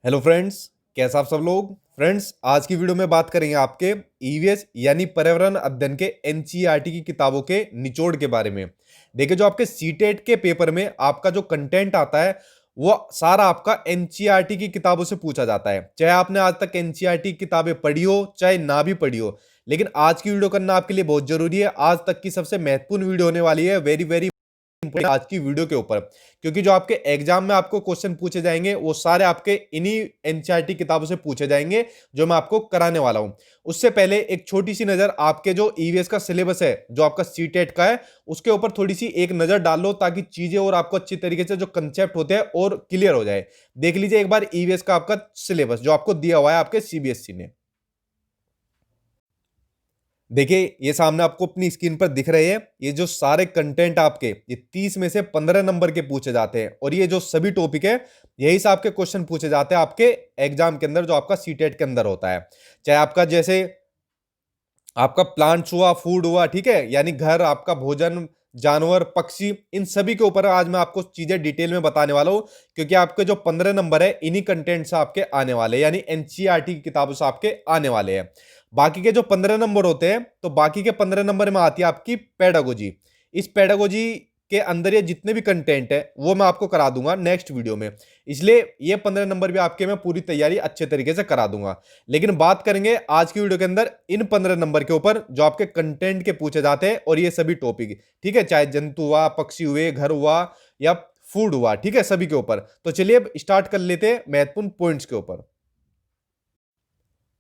Hello friends, कैसा आप सब लोग। फ्रेंड्स, आज की वीडियो में बात करेंगे आपके ईवीएस यानी पर्यावरण अध्ययन के एनसीईआरटी की किताबों के निचोड़ के बारे में। देखिए, जो आपके सीटेट के पेपर में आपका जो कंटेंट आता है वो सारा आपका एनसीईआरटी की किताबों से पूछा जाता है। चाहे आपने आज तक एनसीईआरटी की किताबें पढ़ी हो चाहे ना भी पढ़ी हो, लेकिन आज की वीडियो करना आपके लिए बहुत जरूरी है। आज तक की सबसे महत्वपूर्ण वीडियो होने वाली है, वेरी वेरी आज की वीडियो के ऊपर, क्योंकि जो आपके एग्जाम में आपको क्वेश्चन पूछे जाएंगे वो सारे आपके इन्हीं एनसीईआरटी किताबों से पूछे जाएंगे जो मैं आपको कराने वाला हूं। उससे पहले एक छोटी सी नजर आपके जो ईवीएस का सिलेबस है, जो आपका सीटेट का है, उसके ऊपर थोड़ी सी एक नजर डाल लो, ताकि चीजें और आपको अच्छी तरीके से जो कंसेप्ट होते हैं और क्लियर हो जाए। देख लीजिए एक बार ईवीएस का आपका सिलेबस जो आपको दिया हुआ है आपके सीबीएसई ने। देखिए, ये सामने आपको अपनी स्क्रीन पर दिख रहे हैं, ये जो सारे कंटेंट आपके ये 30 में से 15 नंबर के पूछे जाते हैं, और ये जो सभी टॉपिक है यही से आपके क्वेश्चन पूछे जाते हैं आपके एग्जाम के अंदर, जो आपका सीटेट के अंदर होता है। चाहे आपका जैसे आपका प्लांट्स हुआ, फूड हुआ, ठीक है, यानी घर, आपका भोजन, जानवर, पक्षी, इन सभी के ऊपर आज मैं आपको चीजें डिटेल में बताने वाला हूं, क्योंकि आपके जो 15 नंबर है इन्हीं कंटेंट से आपके आने वाले हैं, यानी एनसीईआरटी की किताबों से आपके आने वाले हैं। बाकी के जो 15 नंबर होते हैं, तो बाकी के 15 नंबर में आती है आपकी पेडागोजी। इस पेडागोजी के अंदर ये जितने भी कंटेंट है वो मैं आपको करा दूंगा नेक्स्ट वीडियो में, इसलिए ये 15 नंबर भी आपके मैं पूरी तैयारी अच्छे तरीके से करा दूंगा। लेकिन बात करेंगे आज की वीडियो के अंदर इन 15 नंबर के ऊपर जो आपके कंटेंट के पूछे जाते हैं, और ये सभी टॉपिक, ठीक है, चाहे जंतु हुआ, पक्षी हुए, घर हुआ या फूड हुआ, ठीक है, सभी के ऊपर। तो चलिए अब स्टार्ट कर लेते हैं महत्वपूर्ण पॉइंट्स के ऊपर।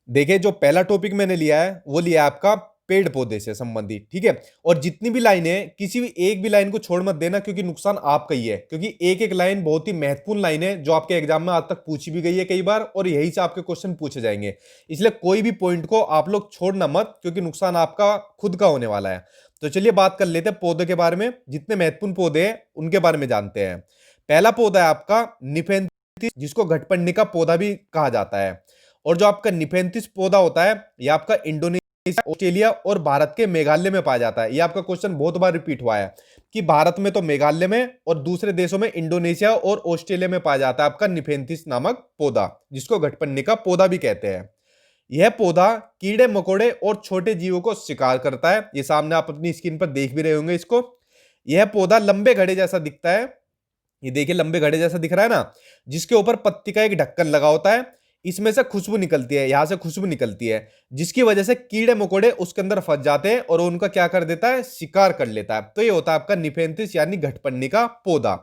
देखिए, जो पहला टॉपिक मैंने लिया है वो लिया है आपका पेड़ पौधे से संबंधित, ठीक है। और जितनी भी लाइनें हैं, किसी भी एक भी लाइन को छोड़ मत देना, क्योंकि नुकसान आपका ही है, क्योंकि एक एक लाइन बहुत ही महत्वपूर्ण लाइन है जो आपके एग्जाम में आज तक पूछी भी गई है कई बार, और यही से आपके क्वेश्चन पूछे जाएंगे। इसलिए कोई भी पॉइंट को आप लोग छोड़ना मत, क्योंकि नुकसान आपका खुद का होने वाला है। तो चलिए बात कर लेते हैं पौधे के बारे में, जितने महत्वपूर्ण पौधे हैं उनके बारे में जानते हैं। पहला पौधा है आपका निफेंथिस, जिसको घटपंडी का पौधा भी कहा जाता है। और जो आपका निफेंथिस पौधा होता है, यह आपका इंडोनेशिया, ऑस्ट्रेलिया और भारत के मेघालय में पाया जाता है। यह आपका क्वेश्चन बहुत बार रिपीट हुआ है कि भारत में तो मेघालय में, और दूसरे देशों में इंडोनेशिया और ऑस्ट्रेलिया में पाया जाता है आपका निफेंथिस नामक पौधा, जिसको घटपन्नी का पौधा भी कहते हैं। यह पौधा कीड़े मकोड़े और छोटे जीवों को शिकार करता है। ये सामने आप अपनी स्क्रीन पर देख भी रहे होंगे इसको। यह पौधा लंबे घड़े जैसा दिखता है, ये देखिए लंबे घड़े जैसा दिख रहा है ना, जिसके ऊपर पत्ती का एक ढक्कन लगा होता है। इसमें से खुशबू निकलती है, यहां से खुशबू निकलती है, जिसकी वजह से कीड़े मकोड़े उसके अंदर फंस जाते हैं और उनका क्या कर देता है, शिकार कर लेता है। तो ये होता है आपका निफेंथिस यानी घटपन्नी का पौधा।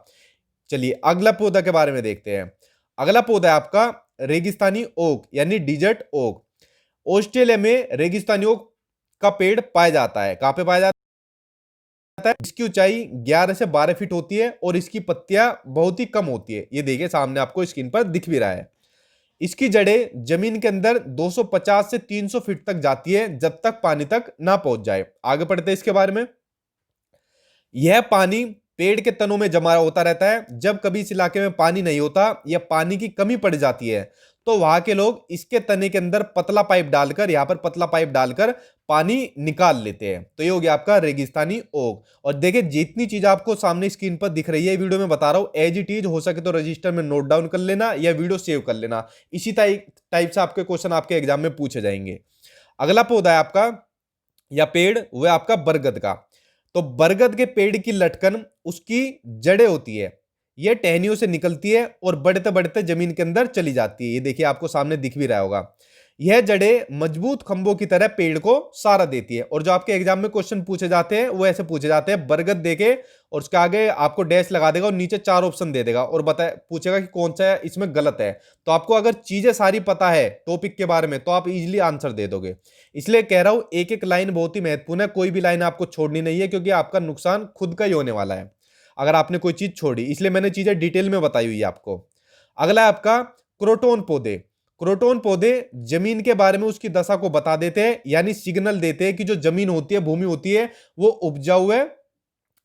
चलिए अगला पौधा के बारे में देखते हैं। अगला पौधा है आपका रेगिस्तानी ओक यानी डिजर्ट ओक। ऑस्ट्रेलिया में रेगिस्तानी ओक का पेड़ पाया जाता है। कहां पे पाया जाता है? इसकी ऊंचाई 11 से 12 फीट होती है और इसकी पत्तियां बहुत ही कम होती है। ये देखिए सामने आपको स्क्रीन पर दिख भी रहा है। इसकी जड़ें जमीन के अंदर 250 से 300 फीट तक जाती है, जब तक पानी तक ना पहुंच जाए। आगे पढ़ते हैं इसके बारे में। यह पानी पेड़ के तनों में जमा होता रहता है। जब कभी इस इलाके में पानी नहीं होता या पानी की कमी पड़ जाती है, तो वहां के लोग इसके तने के अंदर पतला पाइप डालकर, यहां पर पतला पाइप डालकर पानी निकाल लेते हैं। तो ये हो गया आपका रेगिस्तानी ओक। और देखिए जितनी चीज आपको सामने स्क्रीन पर दिख रही है, वीडियो में बता रहा हूं, एज इट इज हो सके तो रजिस्टर में नोट डाउन कर लेना या वीडियो सेव कर लेना। इसी टाइप से आपके क्वेश्चन आपके एग्जाम में पूछे जाएंगे। अगला पौधा है आपका या पेड़, वह आपका बरगद का। तो बरगद के पेड़ की लटकन, उसकी जड़ें होती है, यह टहनियों से निकलती है और बढ़ते बढ़ते जमीन के अंदर चली जाती है। ये देखिए आपको सामने दिख भी रहा होगा। यह जड़ें मजबूत खंभों की तरह पेड़ को सहारा देती है। और जो आपके एग्जाम में क्वेश्चन पूछे जाते हैं वो ऐसे पूछे जाते हैं, बरगद देके और उसके आगे आपको डैश लगा देगा और नीचे 4 ऑप्शन दे देगा और बता पूछेगा कि कौन सा इसमें गलत है। तो आपको अगर चीजें सारी पता है टॉपिक के बारे में, तो आप इजीली आंसर दे दोगे। इसलिए कह रहा हूं एक एक लाइन बहुत ही महत्वपूर्ण है, कोई भी लाइन आपको छोड़नी नहीं है, क्योंकि आपका नुकसान खुद का ही होने वाला है अगर आपने कोई चीज छोड़ी। इसलिए मैंने चीजें डिटेल में बताई हुई है आपको। अगला है आपका क्रोटोन पौधे। क्रोटोन पौधे जमीन के बारे में उसकी दशा को बता देते हैं, यानी सिग्नल देते हैं कि जो जमीन होती है, भूमि होती है, वो उपजाऊ है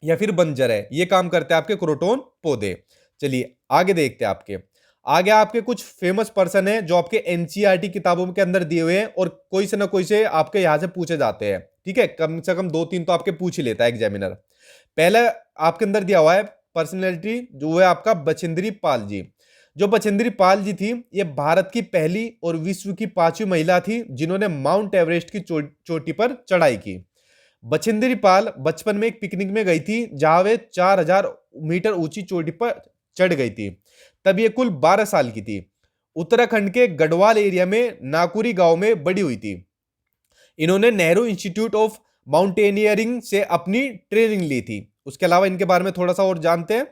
या फिर बंजर है। ये काम करते हैं आपके क्रोटोन पौधे। चलिए आगे देखते हैं। आगे आपके कुछ फेमस पर्सन है जो आपके एनसीईआरटी किताबों के अंदर दिए हुए हैं, और कोई से ना कोई से आपके यहां से पूछे जाते हैं, ठीक है, कम से कम 2-3 तो आपके पूछ ही लेता है एग्जामिनर। पहले आपके अंदर दिया हुआ है पर्सनैलिटी, जो है आपका बछेंद्री पाल जी। जो बछेंद्री पाल जी थी, ये भारत की पहली और विश्व की 5वीं महिला थी जिन्होंने माउंट एवरेस्ट की चोटी पर चढ़ाई की। बछेंद्री पाल बचपन में एक पिकनिक में गई थी जहां वे 4000 मीटर ऊंची चोटी पर चढ़ गई थी। तब ये कुल 12 साल की थी। उत्तराखंड के गढ़वाल एरिया में नाकुरी गांव में बड़ी हुई थी। इन्होंने नेहरू इंस्टीट्यूट ऑफ माउंटेनियरिंग से अपनी ट्रेनिंग ली थी। उसके अलावा इनके बारे में थोड़ा सा और जानते हैं।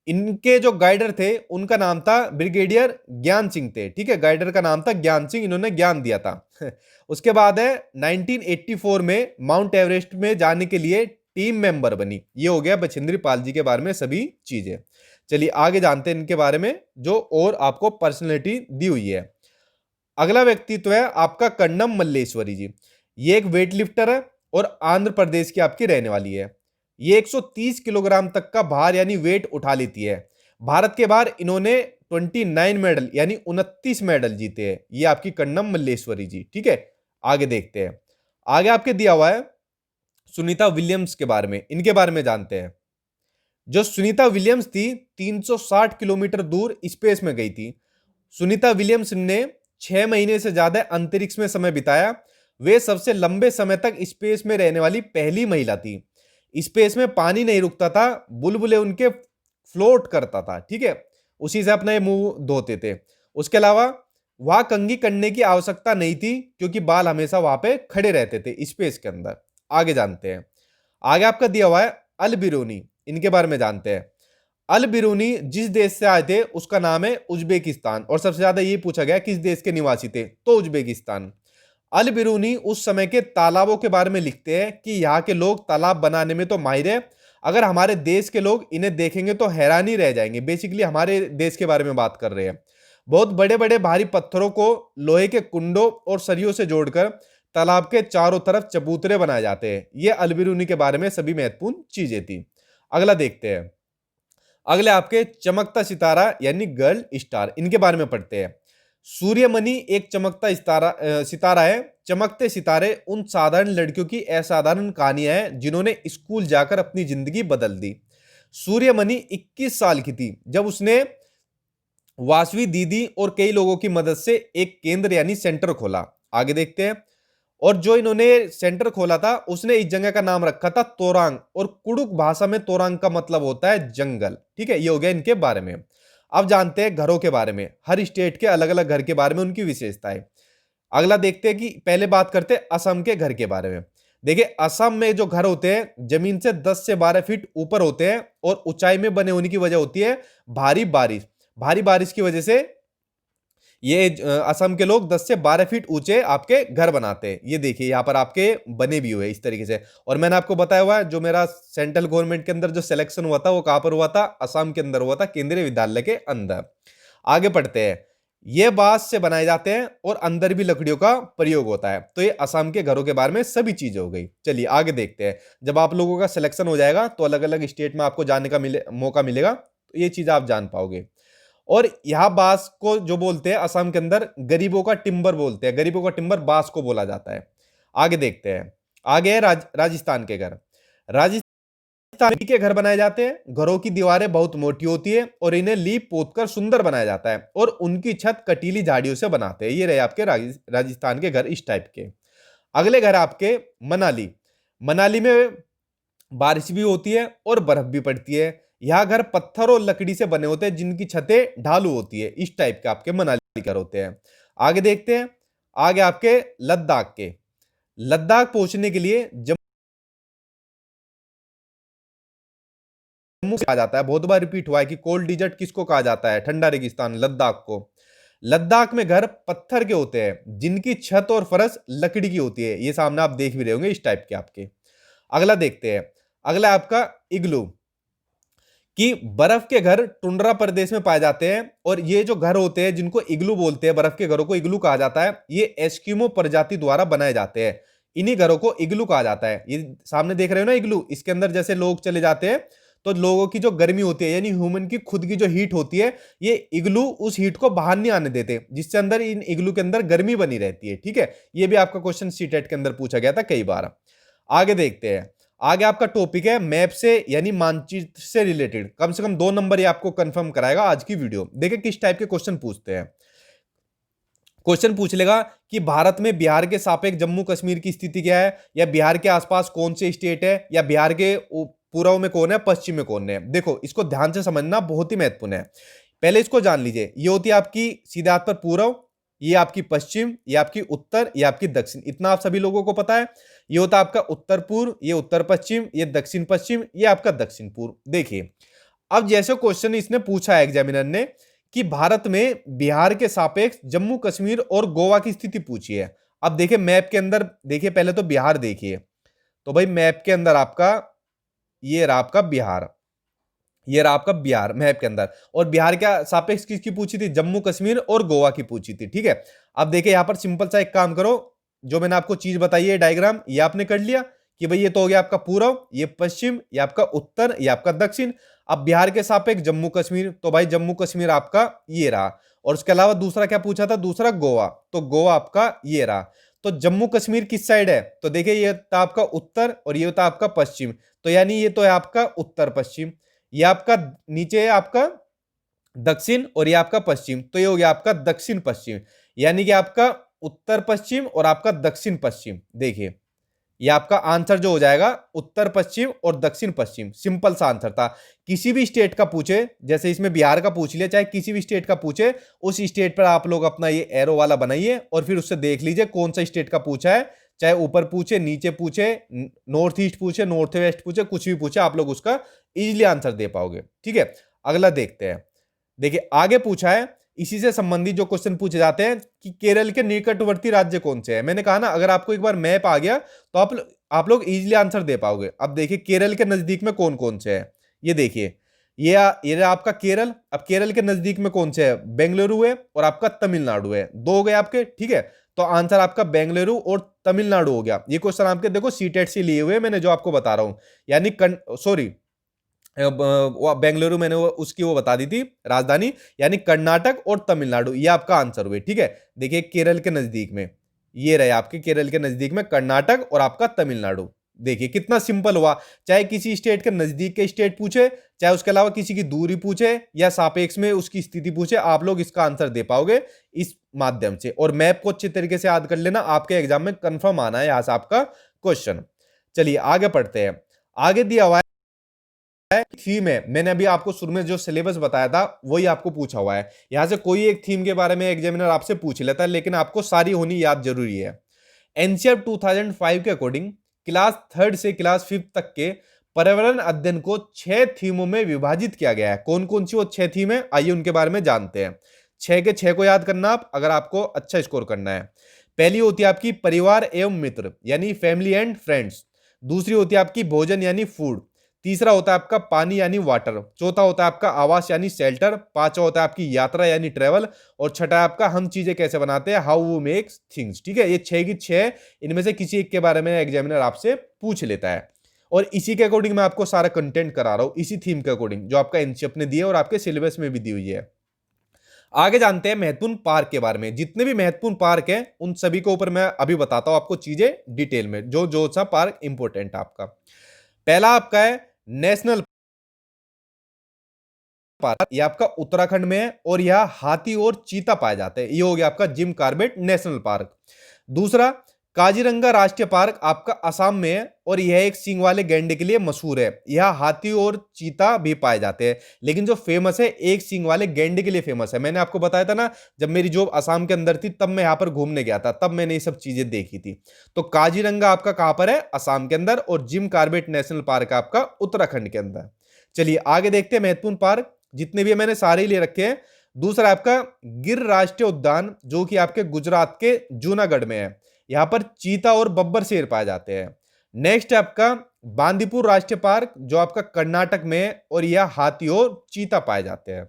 इनके जो गाइडर थे उनका नाम था ब्रिगेडियर ज्ञान सिंह थे। ठीक है, गाइडर का नाम था ज्ञान सिंह, इन्होंने ज्ञान दिया था। उसके बाद है 1984 में माउंट एवरेस्ट में जाने के लिए टीम मेंबर बनी। ये हो गया बछेंद्री पाल जी के बारे में सभी चीजें। चलिए आगे जानते हैं इनके बारे में जो और आपको पर्सनैलिटी दी हुई है। अगला व्यक्तित्व है आपका कन्नम मल्लेश्वरी जी। ये एक वेट लिफ्टर है और आंध्र प्रदेश की आपकी रहने वाली है। ये 130 किलोग्राम तक का भार यानी वेट उठा लेती है। भारत के बाहर इन्होंने 29 मेडल यानी 29 मेडल जीते हैं। ये आपकी कन्नम मल्लेश्वरी जी। ठीक है, आगे देखते हैं। आगे आपके दिया हुआ है सुनीता विलियम्स के बारे में। इनके बारे में जानते हैं। जो सुनीता विलियम्स थी 360 किलोमीटर दूर स्पेस में गई थी। सुनीता विलियम्स ने 6 महीने से ज्यादा अंतरिक्ष में समय बिताया। वे सबसे लंबे समय तक स्पेस में रहने वाली पहली महिला थी। स्पेस में पानी नहीं रुकता था, बुलबुले उनके फ्लोट करता था। ठीक है, उसी से अपना ये मुंह धोते थे। उसके अलावा वहां कंघी करने की आवश्यकता नहीं थी क्योंकि बाल हमेशा वहां पे खड़े रहते थे स्पेस के अंदर। आगे जानते हैं। आगे आपका दिया हुआ है अल बिरूनी। इनके बारे में जानते हैं। अल बिरूनी जिस देश से आए थे उसका नाम है उज्बेकिस्तान। और सबसे ज्यादा ये पूछा गया किस देश के निवासी थे, तो उज्बेकिस्तान। अल बिरूनी उस समय के तालाबों के बारे में लिखते हैं कि यहाँ के लोग तालाब बनाने में तो माहिर है। अगर हमारे देश के लोग इन्हें देखेंगे तो हैरानी रह जाएंगे। बेसिकली हमारे देश के बारे में बात कर रहे हैं। बहुत बड़े बड़े भारी पत्थरों को लोहे के कुंडों और सरियों से जोड़कर तालाब के चारों तरफ चबूतरे बनाए जाते हैं। ये अल बिरूनी के बारे में सभी महत्वपूर्ण चीजें थी। अगला देखते हैं। अगले आपके चमकता सितारा यानी गर्ल स्टार। इनके बारे में पढ़ते हैं। सूर्यमणि एक चमकता सितारा है। चमकते सितारे उन साधारण लड़कियों की असाधारण कहानियां हैं जिन्होंने स्कूल जाकर अपनी जिंदगी बदल दी। सूर्यमणि 21 साल की थी जब उसने वासवी दीदी और कई लोगों की मदद से एक केंद्र यानी सेंटर खोला। आगे देखते हैं। और जो इन्होंने सेंटर खोला था उसने इस जगह का नाम रखा था तोरांग। और कुडुक भाषा में तोरांग का मतलब होता है जंगल। ठीक है, ये हो गया इनके बारे में। अब जानते हैं घरों के बारे में। हर स्टेट के अलग अलग घर के बारे में उनकी विशेषताएं। अगला देखते हैं कि पहले बात करते हैं असम के घर के बारे में। देखिए असम में जो घर होते हैं जमीन से 10 से 12 फीट ऊपर होते हैं और ऊंचाई में बने होने की वजह होती है भारी बारिश। भारी बारिश की वजह से ये असम के लोग 10 से 12 फीट ऊंचे आपके घर बनाते हैं। ये देखिए यहाँ पर आपके बने भी हुए इस तरीके से। और मैंने आपको बताया हुआ है जो मेरा सेंट्रल गवर्नमेंट के अंदर जो सिलेक्शन हुआ था वो कहां पर हुआ था, असम के अंदर हुआ था, केंद्रीय विद्यालय के अंदर। आगे पढ़ते हैं। ये बांस से बनाए जाते हैं और अंदर भी लकड़ियों का प्रयोग होता है। तो ये असम के घरों के बारे में सभी चीजें हो गई। चलिए आगे देखते हैं। जब आप लोगों का सिलेक्शन हो जाएगा तो अलग अलग स्टेट में आपको जाने का मौका मिलेगा, तो ये चीज आप जान पाओगे। और यहां बांस को जो बोलते हैं असम के अंदर गरीबों का टिम्बर बोलते हैं। गरीबों का टिम्बर बांस को बोला जाता है। आगे देखते हैं। आगे है राजस्थान के घर। राजस्थान के घर बनाए जाते हैं। घरों की दीवारें बहुत मोटी होती है और इन्हें लीप पोत कर सुंदर बनाया जाता है और उनकी छत कटीली झाड़ियों से बनाते हैं। ये रहे आपके राजस्थान के घर इस टाइप के। अगले घर आपके मनाली। मनाली में बारिश भी होती है और बर्फ भी पड़ती है। यहाँ घर पत्थर और लकड़ी से बने होते हैं जिनकी छतें ढालू होती है। इस टाइप के आपके मनाली घर होते हैं। आगे देखते हैं। आगे आपके लद्दाख के। लद्दाख पहुंचने के लिए जम्मू से कहा जाता है। बहुत बार रिपीट हुआ है कि कोल्ड डिजर्ट किसको कहा जाता है, ठंडा रेगिस्तान, लद्दाख को। लद्दाख में घर पत्थर के होते हैं जिनकी छत और फर्श लकड़ी की होती है। ये सामने आप देख भी रहे होंगे इस टाइप के आपके। अगला देखते हैं। अगला आपका इग्लू कि बर्फ के घर टुंड्रा प्रदेश में पाए जाते हैं। और ये जो घर होते हैं जिनको इग्लू बोलते हैं, बर्फ के घरों को इग्लू कहा जाता है, ये एस्किमो प्रजाति द्वारा बनाए जाते हैं। इन्हीं घरों को इग्लू कहा जाता है। ये सामने देख रहे हो ना इग्लू, इसके अंदर जैसे लोग चले जाते हैं तो लोगों की जो गर्मी होती है यानी ह्यूमन की खुद की जो हीट होती है, ये इग्लू उस हीट को बाहर नहीं आने देते, जिससे अंदर इन इग्लू के अंदर गर्मी बनी रहती है। ठीक है, ये भी आपका क्वेश्चन सीटेट के अंदर पूछा गया था कई बार। आगे देखते हैं। आगे आपका टॉपिक है मैप से यानी मानचित्र से रिलेटेड, कम से कम 2 नंबर ये आपको कंफर्म कराएगा आज की वीडियो। देखिए किस टाइप के क्वेश्चन पूछते हैं। क्वेश्चन पूछ लेगा कि भारत में बिहार के सापेक्ष जम्मू कश्मीर की स्थिति क्या है, या बिहार के आसपास कौन से स्टेट है, या बिहार के पूर्व में कौन है, पश्चिम में कौन है। देखो इसको ध्यान से समझना, बहुत ही महत्वपूर्ण है। पहले इसको जान लीजिए, ये होती है आपकी सीधे हाथ पर पूर्व, ये आपकी पश्चिम, ये आपकी उत्तर, ये आपकी दक्षिण, इतना आप सभी लोगों को पता है। ये होता है आपका उत्तर पूर्व, ये उत्तर पश्चिम, ये दक्षिण पश्चिम, ये आपका दक्षिण पूर्व। देखिए अब जैसे क्वेश्चन इसने पूछा है एग्जामिनर ने कि भारत में बिहार के सापेक्ष जम्मू कश्मीर और गोवा की स्थिति पूछी है। अब देखिए मैप के अंदर देखिए, पहले तो बिहार देखिए, तो भाई मैप के अंदर आपका ये रहा आपका बिहार, ये रहा आपका बिहार मैप के अंदर, और बिहार के सापेक्ष किसकी पूछी थी, जम्मू कश्मीर और गोवा की पूछी थी। ठीक है, अब देखिए यहां पर सिंपल सा एक काम करो, जो मैंने आपको चीज बताई है डायग्राम, ये आपने कर लिया कि भाई ये तो हो गया आपका पूर्व, ये पश्चिम, ये आपका उत्तर, ये आपका दक्षिण। अब बिहार के सापेक्ष जम्मू कश्मीर, तो भाई जम्मू कश्मीर आपका ये रहा, और उसके अलावा दूसरा क्या पूछा था, दूसरा गोवा, तो गोवा आपका ये रहा। तो जम्मू कश्मीर किस साइड है, तो देखिए ये था आपका उत्तर और ये था आपका पश्चिम, तो यानी ये तो है आपका उत्तर पश्चिम। ये आपका नीचे है आपका दक्षिण और ये आपका पश्चिम, तो ये हो गया आपका दक्षिण पश्चिम, यानी कि आपका उत्तर पश्चिम और आपका दक्षिण पश्चिम। देखिए ये आपका आंसर जो हो जाएगा उत्तर पश्चिम और दक्षिण पश्चिम, सिंपल सा आंसर था। किसी भी स्टेट का पूछे, जैसे इसमें बिहार का पूछ लिया, चाहे किसी भी स्टेट का पूछे, उस स्टेट पर आप लोग अपना ये एरो वाला बनाइए और फिर उससे देख लीजिए कौन सा स्टेट का पूछा है, चाहे ऊपर पूछे, नीचे पूछे, नॉर्थ ईस्ट पूछे, नॉर्थ वेस्ट पूछे, कुछ भी पूछे, आप लोग उसका इजीली आंसर दे पाओगे। ठीक है, अगला देखते हैं। देखिए आगे पूछा है, इसी से संबंधित जो क्वेश्चन पूछे जाते हैं कि केरल के निकटवर्ती राज्य कौन से हैं। मैंने कहा ना, अगर आपको एक बार मैप आ गया तो आप लोग इजीली आंसर दे पाओगे। अब देखिए केरल के नजदीक में कौन कौन से हैं, ये देखिए ये आपका केरल। अब केरल के नजदीक में कौन से है, बेंगलुरु है और आपका तमिलनाडु है, दो हो गए आपके। ठीक है, तो आंसर आपका बेंगलुरु और तमिलनाडु हो गया। ये क्वेश्चन आपके देखो सीटेट से लिए हुए, मैंने जो आपको बता रहा हूं, यानी सॉरी बेंगलुरु मैंने उसकी वो बता दी थी राजधानी, यानी कर्नाटक और तमिलनाडु, ये आपका आंसर हुए। ठीक है, देखिए केरल के नजदीक में ये रहे आपके, केरल के नजदीक में कर्नाटक और आपका तमिलनाडु। देखिए कितना सिंपल हुआ, चाहे किसी स्टेट के नजदीक के स्टेट पूछे, चाहे उसके अलावा किसी की दूरी पूछे या सापेक्ष में उसकी स्थिति पूछे, आप लोग इसका आंसर दे पाओगे इस माध्यम से। और मैप को अच्छे तरीके से याद कर लेना, आपके एग्जाम में कंफर्म आना है यहां से आपका क्वेश्चन। चलिए आगे पढ़ते हैं। आगे दिया हुआ थीम है, मैंने अभी आपको शुरू में जो सिलेबस बताया था वही आपको पूछा हुआ है। यहां से कोई एक थीम के बारे में एग्जामिनर आपसे पूछ लेता है, लेकिन आपको सारी होनी याद जरूरी है। एनसीईआरटी 2005 के अकॉर्डिंग क्लास 3 से क्लास 5 तक के पर्यावरण अध्ययन को 6 थीमों में विभाजित किया गया है। कौन कौन सी वो 6 थीम है, आइए उनके बारे में जानते हैं। 6 के 6 को याद करना आप, अगर आपको अच्छा स्कोर करना है। पहली होती है आपकी परिवार एवं मित्र, यानी फैमिली एंड फ्रेंड्स। दूसरी होती है आपकी भोजन यानी फूड। तीसरा होता है आपका पानी यानी वाटर। चौथा होता है आपका आवास यानी शेल्टर। पांचवा होता है आपकी यात्रा यानी ट्रेवल। और छठा है आपका हम चीजें कैसे बनाते हैं, हाउ वी मेक थिंग्स। ठीक है, ये 6 की 6, इनमें से किसी एक के बारे में एग्जामिनर आपसे पूछ लेता है, और इसी के अकॉर्डिंग मैं आपको सारा कंटेंट करा रहा हूं, इसी थीम के अकॉर्डिंग जो आपका एनसीईआरटी ने दिया और आपके सिलेबस में भी दी हुई है। आगे जानते हैं महत्वपूर्ण पार्क के बारे में। जितने भी महत्वपूर्ण पार्क हैं उन सभी के ऊपर मैं अभी बताता हूं आपको चीजें डिटेल में, जो जो सा पार्क इंपॉर्टेंट है आपका। पहला आपका है नेशनल पार्क, ये आपका उत्तराखंड में है और यह हाथी और चीता पाए जाते हैं। ये हो गया आपका जिम कॉर्बेट नेशनल पार्क। दूसरा काजीरंगा राष्ट्रीय पार्क आपका असम में है और यह एक सींग वाले गैंडे के लिए मशहूर है। यह हाथी और चीता भी पाए जाते हैं, लेकिन जो फेमस है एक सींग वाले गैंडे के लिए फेमस है। मैंने आपको बताया था ना, जब मेरी जॉब असम के अंदर थी तब मैं यहाँ पर घूमने गया था, तब मैंने ये सब चीजें देखी थी। तो काजीरंगा आपका कहां पर है, असम के अंदर, और जिम कॉर्बेट नेशनल पार्क आपका उत्तराखंड के अंदर। चलिए आगे देखते हैं महत्वपूर्ण पार्क, जितने भी मैंने सारे ही ले रखे हैं। दूसरा आपका गिर राष्ट्रीय उद्यान, जो कि आपके गुजरात के जूनागढ़ में है। यहां पर चीता और बब्बर शेर पाए जाते हैं। नेक्स्ट है आपका बांदीपुर राष्ट्रीय पार्क, जो आपका कर्नाटक में है और यह हाथी और चीता पाए जाते हैं।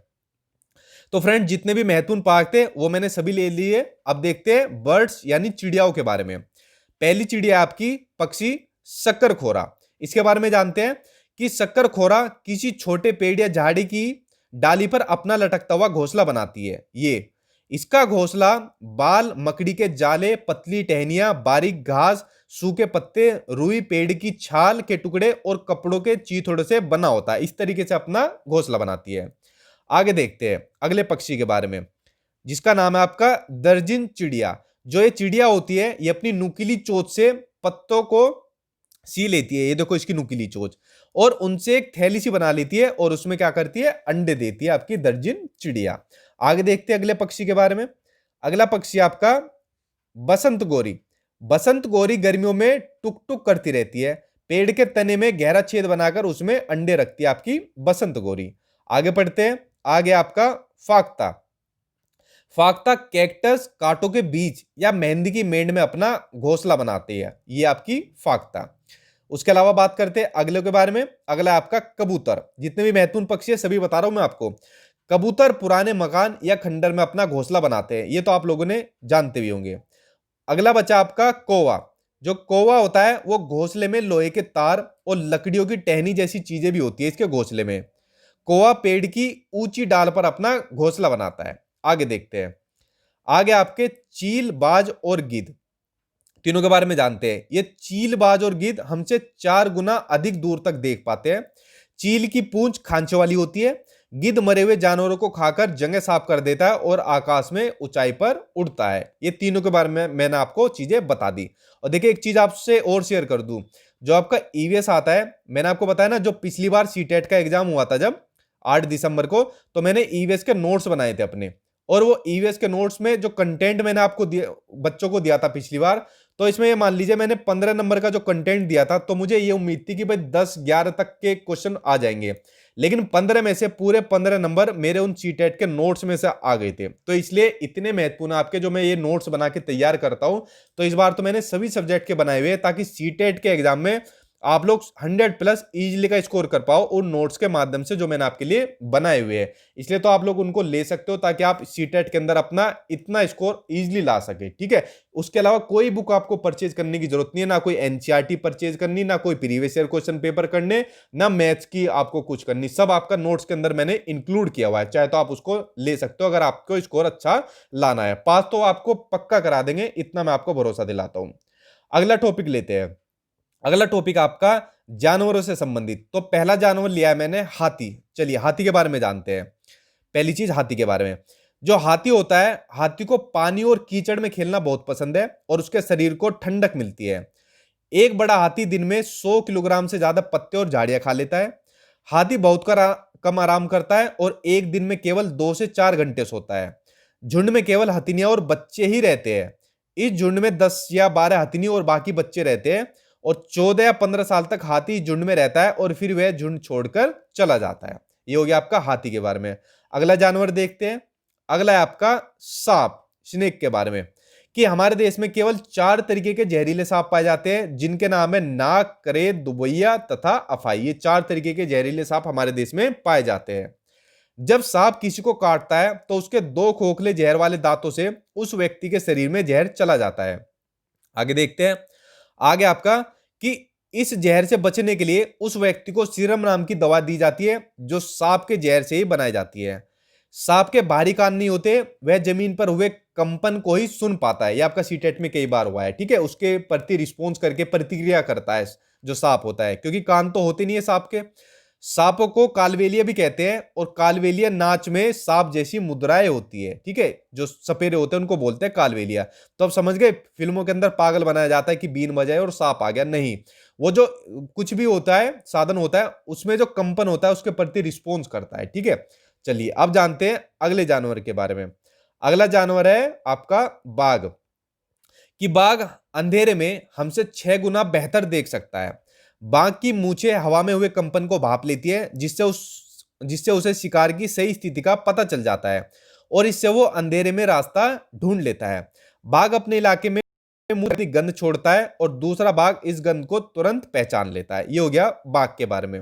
तो फ्रेंड जितने भी महत्वपूर्ण पार्क थे वो मैंने सभी ले लिए। अब देखते हैं बर्ड्स यानी चिड़ियाओं के बारे में। पहली चिड़िया आपकी पक्षी शक्करखोरा। इसके बारे में जानते हैं कि शक्करखोरा किसी छोटे पेड़ या झाड़ी की डाली पर अपना लटकता हुआ घोंसला बनाती है। इसका घोंसला बाल, मकड़ी के जाले, पतली टहनियां, बारीक घास, सूखे पत्ते, रुई, पेड़ की छाल के टुकड़े और कपड़ों के चीथड़े से बना होता है। इस तरीके से अपना घोंसला बनाती है। आगे देखते हैं अगले पक्षी के बारे में, जिसका नाम है आपका दर्जिन चिड़िया। जो ये चिड़िया होती है, ये अपनी नुकीली चोंच से पत्तों को सी लेती है। ये देखो इसकी नुकीली चोंच, और उनसे एक थैली सी बना लेती है और उसमें क्या करती है, अंडे देती है आपकी दर्जिन चिड़िया। आगे देखते हैं अगले पक्षी के बारे में। अगला पक्षी आपका बसंत गोरी। बसंत गोरी गर्मियों में टुक टुक करती रहती है। पेड़ के तने में गहरा छेद बनाकर उसमें अंडे रखती है आपकी बसंत गोरी। आगे पढ़ते हैं। आगे आपका फाख्ता। फाख्ता कैक्टस कांटों के बीच या मेहंदी की मेंड में अपना घोंसला बनाती है। ये आपकी फाख्ता। उसके अलावा बात करते हैं अगले के बारे में। अगला आपका कबूतर। जितने भी महत्वपूर्ण पक्षी है सभी बता रहा हूं मैं आपको। कबूतर पुराने मकान या खंडर में अपना घोंसला बनाते हैं, ये तो आप लोगों ने जानते भी होंगे। अगला बचा आपका कौवा। जो कौवा होता है वो घोंसले में लोहे के तार और लकड़ियों की टहनी जैसी चीजें भी होती है इसके घोंसले में। कौवा पेड़ की ऊंची डाल पर अपना घोंसला बनाता है। आगे देखते हैं। आगे आपके चील, बाज और गिद्ध, तीनों के बारे में जानते हैं। ये चील, बाज और गिद्ध हमसे 4 गुना अधिक दूर तक देख पाते हैं। चील की पूंछ खांचे वाली होती है। गिद्ध मरे हुए जानवरों को खाकर जगह साफ कर देता है और आकाश में ऊंचाई पर उड़ता है। ये तीनों के बारे में मैंने आपको चीजें बता दी। और देखिए एक चीज आपसे और शेयर कर दूं, जो आपका ईवीएस आता है, मैंने आपको बताया ना, जो पिछली बार सीटेट का एग्जाम हुआ था जब 8 दिसंबर को, तो मैंने ईवीएस के नोट्स बनाए थे अपने। और वो ईवीएस के नोट्स में जो कंटेंट मैंने आपको बच्चों को दिया था पिछली बार, तो इसमें ये मान लीजिए मैंने 15 नंबर का जो कंटेंट दिया था, तो मुझे ये उम्मीद थी कि भाई 10-11 तक के क्वेश्चन आ जाएंगे, लेकिन 15 में से पूरे 15 नंबर मेरे उन सीटेट के नोट्स में से आ गए थे। तो इसलिए इतने महत्वपूर्ण आपके जो मैं ये नोट्स बना के तैयार करता हूं, तो इस बार तो मैंने सभी सब्जेक्ट के बनाए हुए, ताकि सीटेट के एग्जाम में आप लोग 100+ इजीली का स्कोर कर पाओ उन नोट्स के माध्यम से जो मैंने आपके लिए बनाए हुए हैं। इसलिए तो आप लोग उनको ले सकते हो, ताकि आप सीटेट के अंदर अपना इतना स्कोर इजीली ला सके। ठीक है। उसके अलावा कोई बुक आपको परचेज करने की जरूरत नहीं है, ना कोई एनसीईआरटी परचेज करनी, ना कोई प्रीवियस ईयर क्वेश्चन पेपर करने, ना मैथ्स की आपको कुछ करनी। सब आपका नोट्स के अंदर मैंने इंक्लूड किया हुआ है। चाहे तो आप उसको ले सकते हो अगर आपको स्कोर अच्छा लाना है। पास तो आपको पक्का करा देंगे, इतना मैं आपको भरोसा दिलाता हूं। अगला टॉपिक लेते हैं। अगला टॉपिक आपका जानवरों से संबंधित। तो पहला जानवर लिया है मैंने हाथी। चलिए हाथी के बारे में जानते हैं। पहली चीज हाथी के बारे में। जो हाथी होता है, हाथी को पानी और कीचड़ में खेलना बहुत पसंद है और उसके शरीर को ठंडक मिलती है। एक बड़ा हाथी दिन में 100 किलोग्राम से ज्यादा पत्ते और झाड़ियां खा लेता है। हाथी बहुत कम आराम करता है और एक दिन में केवल 2 से 4 घंटे सोता है। झुंड में केवल हथिनियां और बच्चे ही रहते हैं। इस झुंड में 10 या 12 हथिनी और बाकी बच्चे रहते हैं, और 14 या 15 साल तक हाथी झुंड में रहता है और फिर वह झुंड छोड़कर चला जाता है। ये हो गया आपका हाथी के बारे में। अगला जानवर देखते हैं। अगला है आपका सांप, स्नेक के बारे में, कि हमारे देश में केवल 4 तरीके के जहरीले सांप पाए जाते हैं, जिनके नाम है नाग, करेत, दुबैया तथा अफाई। ये 4 तरीके के जहरीले सांप हमारे देश में पाए जाते हैं। जब सांप किसी को काटता है तो उसके 2 खोखले जहर वाले दांतों से उस व्यक्ति के शरीर में जहर चला जाता है। आगे देखते हैं। आगे आपका कि इस जहर से बचने के लिए उस व्यक्ति को सीरम नाम की दवा दी जाती है, जो सांप के जहर से ही बनाई जाती है। सांप के बाहरी कान नहीं होते, वह जमीन पर हुए कंपन को ही सुन पाता है। यह आपका सीटेट में कई बार हुआ है। ठीक है। उसके प्रति रिस्पॉन्स करके प्रतिक्रिया करता है जो सांप होता है, क्योंकि कान तो होते नहीं है सांप के। सांपों को कालवेलिया भी कहते हैं, और कालवेलिया नाच में सांप जैसी मुद्राएं होती है। ठीक है। जो सपेरे होते हैं उनको बोलते हैं कालवेलिया। तो अब समझ गए, फिल्मों के अंदर पागल बनाया जाता है कि बीन बजाए और सांप आ गया, नहीं। वो जो कुछ भी होता है, साधन होता है, उसमें जो कंपन होता है उसके प्रति रिस्पॉन्स करता है। ठीक है। चलिए अब जानते हैं अगले जानवर के बारे में। अगला जानवर है आपका बाघ, कि बाघ अंधेरे में हमसे 6 गुना बेहतर देख सकता है। बाघ की मूंछें हवा में हुए कंपन को भाप लेती है, जिससे उसे शिकार की सही स्थिति का पता चल जाता है, और इससे वो अंधेरे में रास्ता ढूंढ लेता है। बाघ अपने इलाके में मुंह अपनी गंध छोड़ता है और दूसरा बाघ इस गंध को तुरंत पहचान लेता है। ये हो गया बाघ के बारे में।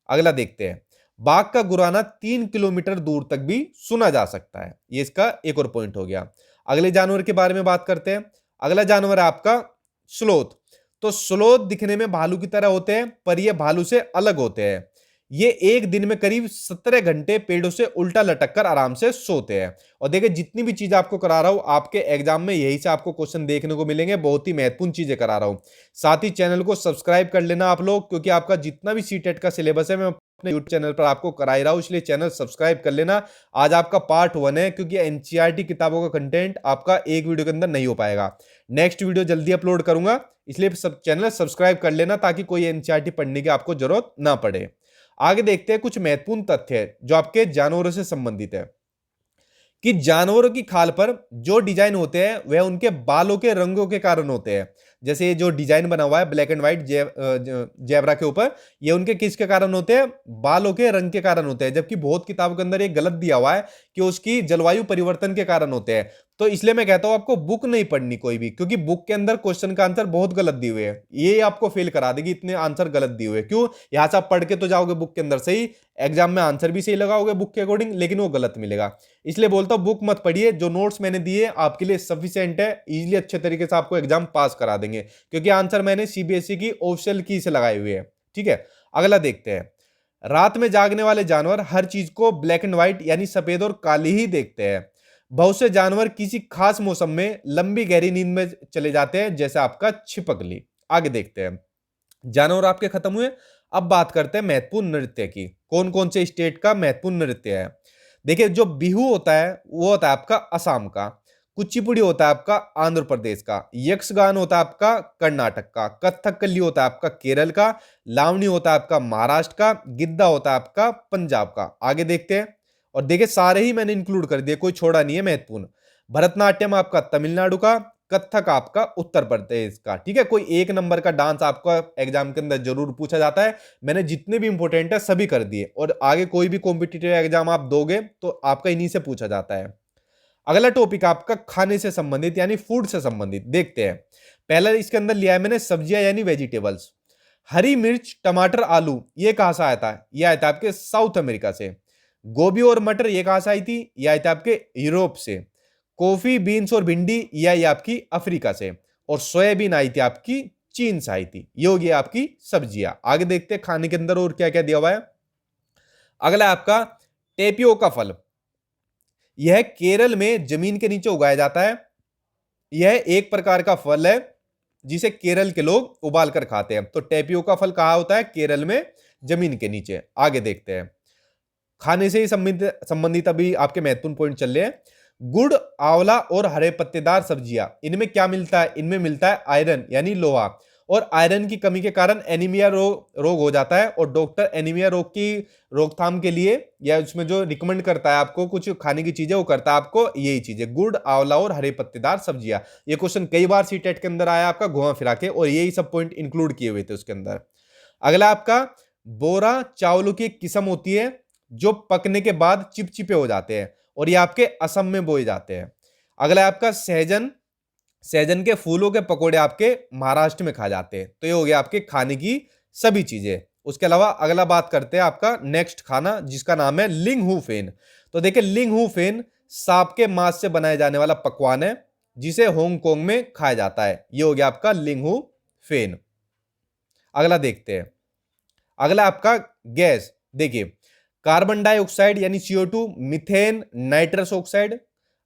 अगला देखते हैं। बाघ का गुर्राना 3 किलोमीटर दूर तक भी सुना जा सकता है। ये इसका एक और पॉइंट हो गया। अगले जानवर के बारे में बात करते हैं। अगला जानवर है आपका स्लोथ। तो स्लोथ दिखने में भालू की तरह होते हैं, पर ये भालू से अलग होते हैं। ये एक दिन में करीब 17 घंटे पेड़ों से उल्टा लटक कर आराम से सोते हैं। और देखिए जितनी भी चीज आपको करा रहा हूं आपके एग्जाम में यही से आपको क्वेश्चन देखने को मिलेंगे, बहुत ही महत्वपूर्ण चीजें करा रहा हूं। साथ ही चैनल को सब्सक्राइब कर लेना आप लोग, क्योंकि आपका जितना भी सीटेट का सिलेबस है मैं अपने यूट्यूब चैनल पर आपको करा ही रहा हूं, इसलिए चैनल सब्सक्राइब कर लेना। आज आपका पार्ट 1 है, क्योंकि एनसीईआरटी किताबों का कंटेंट आपका एक वीडियो के अंदर नहीं हो पाएगा। नेक्स्ट वीडियो जल्दी अपलोड करूंगा, इसलिए सब चैनल सब्सक्राइब कर लेना ताकि कोई एनसीईआरटी पढ़ने की आपको जरूरत ना पड़े। आगे देखते हैं कुछ महत्वपूर्ण तथ्य जो आपके जानवरों से संबंधित है, कि जानवरों की खाल पर जो डिजाइन होते हैं वह उनके बालों के रंगों के कारण होते हैं। जैसे ये जो डिजाइन बना हुआ है ब्लैक एंड व्हाइट जेब्रा के ऊपर, ये उनके किसके कारण होते हैं? बालों के रंग के कारण होते हैं। जबकि बहुत किताबों के अंदर ये गलत दिया हुआ है कि उसकी जलवायु परिवर्तन के कारण होते हैं। तो इसलिए मैं कहता हूं आपको बुक नहीं पढ़नी कोई भी, क्योंकि बुक के अंदर क्वेश्चन का आंसर बहुत गलत दिए हुए हैं। ये आपको फेल करा देगी, इतने आंसर गलत दिए हुए। क्यों? यहां से आप पढ़ के तो जाओगे बुक के अंदर सही, एग्जाम में आंसर भी सही लगाओगे बुक के अकॉर्डिंग, लेकिन वो गलत मिलेगा। इसलिए बोलता हूं बुक मत पढ़िए, जो नोट्स मैंने दिए आपके लिए सफिशिएंट है, इजीली अच्छे तरीके से आपको एग्जाम पास करा देंगे, क्योंकि आंसर मैंने सीबीएसई की ऑफिशियल की से लगाए हुए हैं। ठीक है, अगला देखते हैं। रात में जागने वाले जानवर हर चीज को ब्लैक एंड व्हाइट यानी सफेद और काली ही देखते हैं। बहुत से जानवर किसी खास मौसम में लंबी गहरी नींद में चले जाते हैं, जैसे आपका छिपकली। आगे देखते हैं, जानवर आपके खत्म हुए। अब बात करते हैं महत्वपूर्ण नृत्य की। कौन कौन से स्टेट का महत्वपूर्ण नृत्य है? देखिए जो बिहू होता है वो होता है आपका असम का, कुचिपुड़ी होता है आपका आंध्र प्रदेश का, यक्षगान होता है आपका कर्नाटक का, कथकली होता है आपका केरल का, लावणी होता है आपका महाराष्ट्र का, गिद्दा होता है आपका पंजाब का। आगे देखते हैं, और देखिए सारे ही मैंने इंक्लूड कर दिए, कोई छोड़ा नहीं है महत्वपूर्ण। भरतनाट्यम आपका तमिलनाडु का, कथक आपका उत्तर प्रदेश का। ठीक है, कोई एक नंबर का डांस आपका एग्जाम के अंदर जरूर पूछा जाता है। मैंने जितने भी इंपॉर्टेंट है सभी कर दिए, और आगे कोई भी कॉम्पिटिटिव एग्जाम आप दोगे तो आपका इन्हीं से पूछा जाता है। अगला टॉपिक आपका खाने से संबंधित यानी फूड से संबंधित देखते हैं। पहला इसके अंदर लिया है मैंने सब्जियां यानी वेजिटेबल्स। हरी मिर्च, टमाटर, आलू ये कहां से आया था? ये आया था आपके साउथ अमेरिका से। गोभी और मटर ये कहां से आई थी? ये आए थे आपके यूरोप से। कॉफी, बीन्स और भिंडी ये आई आपकी अफ्रीका से। और सोयाबीन आई थी आपकी चीन से आई थी। ये होगी आपकी सब्जियां। आगे देखते हैं खाने के अंदर और क्या क्या दिया हुआ है। अगला आपका टेपियोका फल। यह केरल में जमीन के नीचे उगाया जाता है। यह एक प्रकार का फल है जिसे केरल के लोग उबाल कर खाते हैं। तो टेपियोका फल कहाँ होता है? केरल में जमीन के नीचे। आगे देखते हैं, खाने से ही संबंधित अभी आपके महत्वपूर्ण पॉइंट चल रहे हैं। गुड़, आंवला और हरे पत्तेदार सब्जियां, इनमें क्या मिलता है? इनमें मिलता है आयरन यानी लोहा। और आयरन की कमी के कारण एनीमिया रोग हो जाता है, और डॉक्टर एनीमिया रोग की रोकथाम के लिए या उसमें जो रिकमेंड करता है आपको कुछ खाने की चीजें, वो करता है आपको यही चीजें, गुड़, आंवला और हरे पत्तेदार सब्जियां। ये क्वेश्चन कई बार सीटेट के अंदर आया आपका घुमा फिरा के, और यही सब पॉइंट इंक्लूड किए हुए थे उसके अंदर। अगला आपका बोरा चावलों की एक किस्म होती है जो पकने के बाद चिपचिपे हो जाते हैं, और ये आपके असम में बोए जाते हैं। अगला आपका सहजन। सहजन के फूलों के पकोड़े आपके महाराष्ट्र में खाए जाते हैं। तो ये हो गया आपके खाने की सभी चीजें। उसके अलावा अगला बात करते हैं आपका नेक्स्ट खाना, जिसका नाम है लिंग हू फेन। तो देखिए लिंग हू फेन सांप के मांस से बनाया जाने वाला पकवान है, जिसे हांगकांग में खाया जाता है। ये हो गया आपका लिंग हू फेन। अगला देखते हैं, अगला आपका गैस। देखिए कार्बन डाइऑक्साइड यानी CO2, मिथेन, नाइट्रस ऑक्साइड,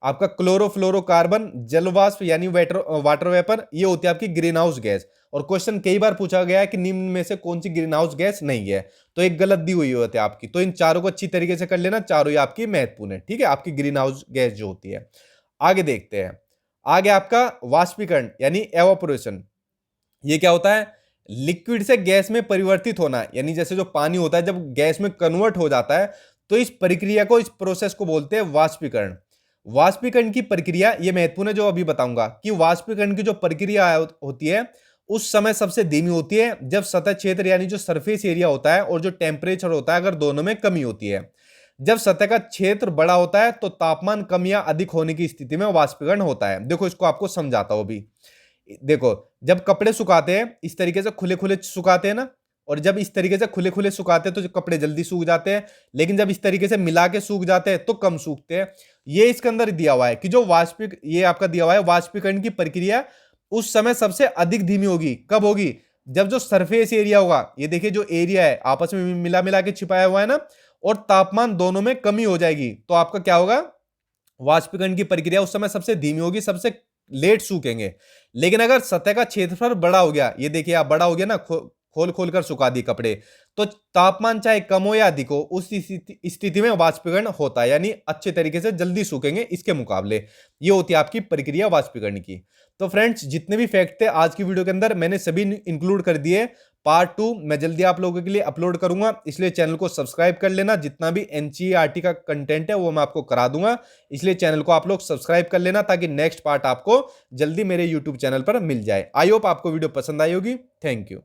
आपका क्लोरोफ्लोरोकार्बन, जलवाष्प यानी वाटर वेपर, ये होती है आपकी ग्रीन हाउस गैस। और क्वेश्चन कई बार पूछा गया है कि निम्न में से कौन सी ग्रीन हाउस गैस नहीं है, तो एक गलत दी हुई होती है आपकी। तो इन चारों को अच्छी तरीके से कर लेना, चारों ही आपकी महत्वपूर्ण है। ठीक है, आपकी ग्रीन हाउस गैस जो होती है। आगे देखते हैं, आगे आपका वाष्पीकरण यानी एवापोरेशन। ये क्या होता है? लिक्विड से गैस में परिवर्तित होना, यानी जैसे जो पानी होता है जब गैस में कन्वर्ट हो जाता है, तो इस प्रक्रिया को, इस प्रोसेस को बोलते हैं वाष्पीकरण। वाष्पीकरण की प्रक्रिया ये महत्वपूर्ण है जो अभी बताऊंगा, कि वाष्पीकरण की जो प्रक्रिया होती है उस समय सबसे धीमी होती है जब सतह क्षेत्र यानी जो सरफेस एरिया होता है और जो टेम्परेचर होता है अगर दोनों में कमी होती है। जब सतह का क्षेत्र बड़ा होता है तो तापमान कम या अधिक होने की स्थिति में वाष्पीकरण होता है। देखो इसको आपको समझाता हूं अभी। देखो जब कपड़े सुखाते हैं इस तरीके से खुले खुले सुखाते हैं ना, और जब इस तरीके से खुले खुले सुखाते हैं तो कपड़े जल्दी सूख जाते हैं, लेकिन जब इस तरीके से मिला के सूख जाते हैं तो कम सूखते हैं। ये इसके अंदर दिया हुआ है कि जो ये आपका दिया हुआ है वाष्पीकरण की प्रक्रिया उस समय सबसे अधिक धीमी होगी। कब होगी? जब जो सरफेस एरिया होगा, ये देखिए जो एरिया है आपस में मिला मिला के छिपाया हुआ है ना, और तापमान दोनों में कमी हो जाएगी, तो आपका क्या होगा, वाष्पीकरण की प्रक्रिया उस समय सबसे धीमी होगी, सबसे लेट सूखेंगे। लेकिन अगर सतह का क्षेत्रफल बड़ा हो गया, ये देखिए आप बड़ा हो गया ना, खोल खोल कर सुखा दिए कपड़े, तो तापमान चाहे कम हो या अधिक हो, उस स्थिति में वाष्पीकरण होता है, यानी अच्छे तरीके से जल्दी सूखेंगे इसके मुकाबले। ये होती है आपकी प्रक्रिया वाष्पीकरण की। तो फ्रेंड्स, जितने भी फैक्ट थे आज की वीडियो के अंदर मैंने सभी इंक्लूड कर दिए। पार्ट 2 मैं जल्दी आप लोगों के लिए अपलोड करूंगा, इसलिए चैनल को सब्सक्राइब कर लेना। जितना भी एनसीईआरटी का कंटेंट है वो मैं आपको करा दूंगा, इसलिए चैनल को आप लोग सब्सक्राइब कर लेना, ताकि नेक्स्ट पार्ट आपको जल्दी मेरे यूट्यूब चैनल पर मिल जाए। आई होप आपको वीडियो पसंद आई होगी। Thank you.